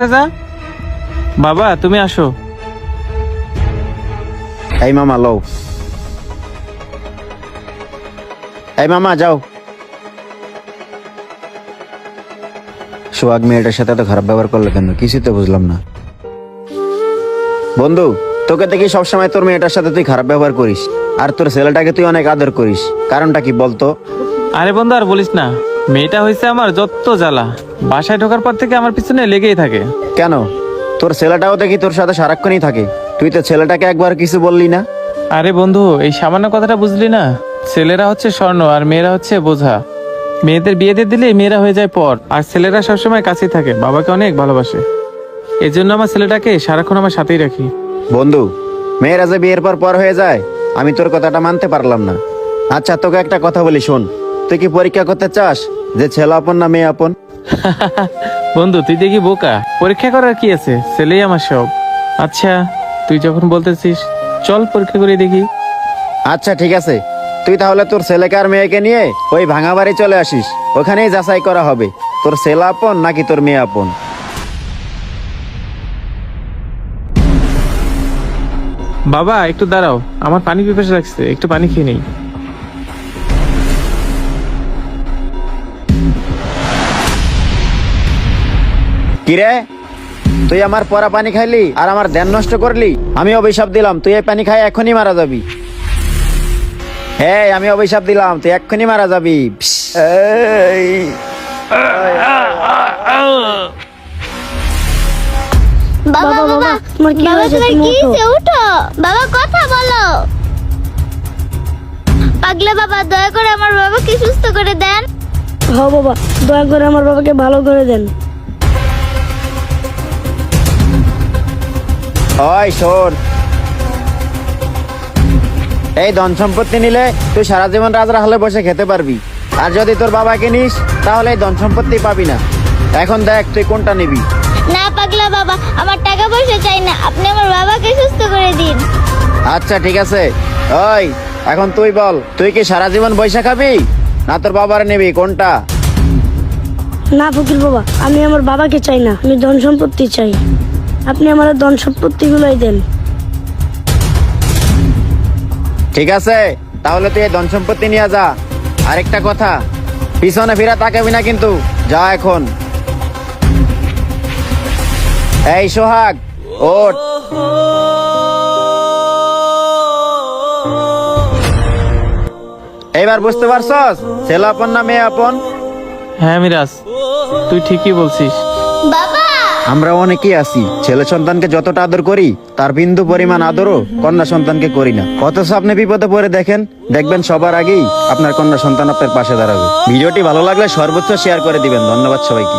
চাচা, বাবা তুমি আসো। এই মামা লও। এই মামা যাও। সোহাগ মেয়েটার সাথে এত খারাপ ব্যবহার করলে কেন? কিছুই তো বুঝলাম না। বন্ধু, তোকে দেখি সবসময় তোর মেয়েটার সাথে তুই খারাপ ব্যবহার করিস, আর তোর ছেলেটাকে তুই অনেক আদর করিস। কারণটা কি বলতো? আরে বন্ধু আর বলিস না, মেয়েটা হয়েছে আমার যত জ্বালা। বাসায় ঢোকার পর থেকে আমার পিছনে লেগেই থাকে। কেন? তোর ছেলেটাও দেখি তোর সাথে সারাক্ষণই থাকে। তুই তো ছেলেটাকে একবার কিছু বললি না। আরে বন্ধু, এই সামান্য কথাটা বুঝলি না? ছেলেরা হচ্ছে স্বর্ণ আর মেয়েরা হচ্ছে বোঝা। মেয়েদের বিয়ে দিয়ে দিলে মেয়েরা হয়ে যায় পর, আর ছেলেরা সবসময় কাছেই থাকে, বাবাকে অনেক ভালোবাসে। এই জন্য আমার ছেলেটাকে সারাক্ষণ আমার সাথেই রাখি। বন্ধু, মেয়েরা যে বিয়ের পর পর হয়ে যায়, আমি তোর কথাটা মানতে পারলাম না। আচ্ছা, তোকে একটা কথা বলি শোন। তুই কি পরীক্ষা করতে চাস যে ছেলে আপন না মেয়ে আপন? বন্ধু তুই দেখি বোকা, পরীক্ষা করার কি আছে? ছেলেই আমার সব। আচ্ছা তুই যখন বলতেছিস, চল পরীক্ষা করে দেখি। আচ্ছা ঠিক আছে, তুই তাহলে তোর ছেলেকে আর মেয়েকে নিয়ে ওই ভাঙা বাড়ি চলে আসিস। ওখানেই যাচাই করা হবে তোর ছেলে আপন নাকি তোর মেয়ে আপন। বাবা একটু দাঁড়াও, আমার পানি পিপাসা লাগছে, একটু পানি খেয়ে নেই। কিরে, তুই আমার পরা পানি খাইলি আর আমার ধ্যান নষ্ট করলি। আমি অভিশাপ দিলাম, তুই এই পানি খাই এখনই মারা যাবি। হ্যাঁ, আমি অভিশাপ দিলাম, তুই এক্ষুনি মারা যাবি। এই, বাবা বাবা তোমার কি বাবা হয়েছে? তোমার তুমি কি ওঠো। হয়েছে? উঠো বাবা, কথা বলো। পাগলা বাবা, দয়া করে আমার বাবাকে সুস্থ করে দেন। হ্যাঁ বাবা, দয়া করে আমার বাবাকে ভালো করে দেন। ওই শোন, এই ধন সম্পত্তি নিলে তুই সারা জীবন রাজরা হলে বসে খেতে পারবি, আর যদি তোর বাবাকে নিস তাহলে এই ধন সম্পত্তি পাবি না। এখন দেখ তুই কোনটা নিবি। না পাগলা বাবা, আমার টাকা পয়সা চাই না, আপনি আমার বাবাকে সুস্থ করে দিন। আচ্ছা ঠিক আছে। ওই এখন তুই বল, তুই কি সারা জীবন বৈশা খাবি না তোর বাবার নিবি, কোনটা? না ফকির বাবা, আমি আমার বাবাকে চাই না, আমি ধন সম্পত্তি চাই। আপনি আমার ধন সম্পত্তি গুলোই দেন। ঠিক আছে, তাহলে তুই এই ধন সম্পত্তি নিয়ে যা। আরেকটা কথা, পিছনে ফিরে তাকাবি না কিন্তু। যা এখন। এই সোহাগ, ওঠ। এইবার বুঝতে পারছস ছেলে আপন না মেয়ে আপন? হ্যাঁ মিরাজ, তুই ঠিকই বলছিস। বাবা, আমরা অনেকেই আছি, ছেলে সন্তানকে যতটা আদর করি তার বিন্দু পরিমাণ আদরও কন্যা সন্তানকে করি না। অথচ আপনি বিপদে পড়ে দেখেন, দেখবেন সবার আগেই আপনার কন্যা সন্তান আপনার পাশে দাঁড়াবে। ভিডিওটি ভালো লাগলে সর্বোচ্চ শেয়ার করে দিবেন। ধন্যবাদ সবাইকে।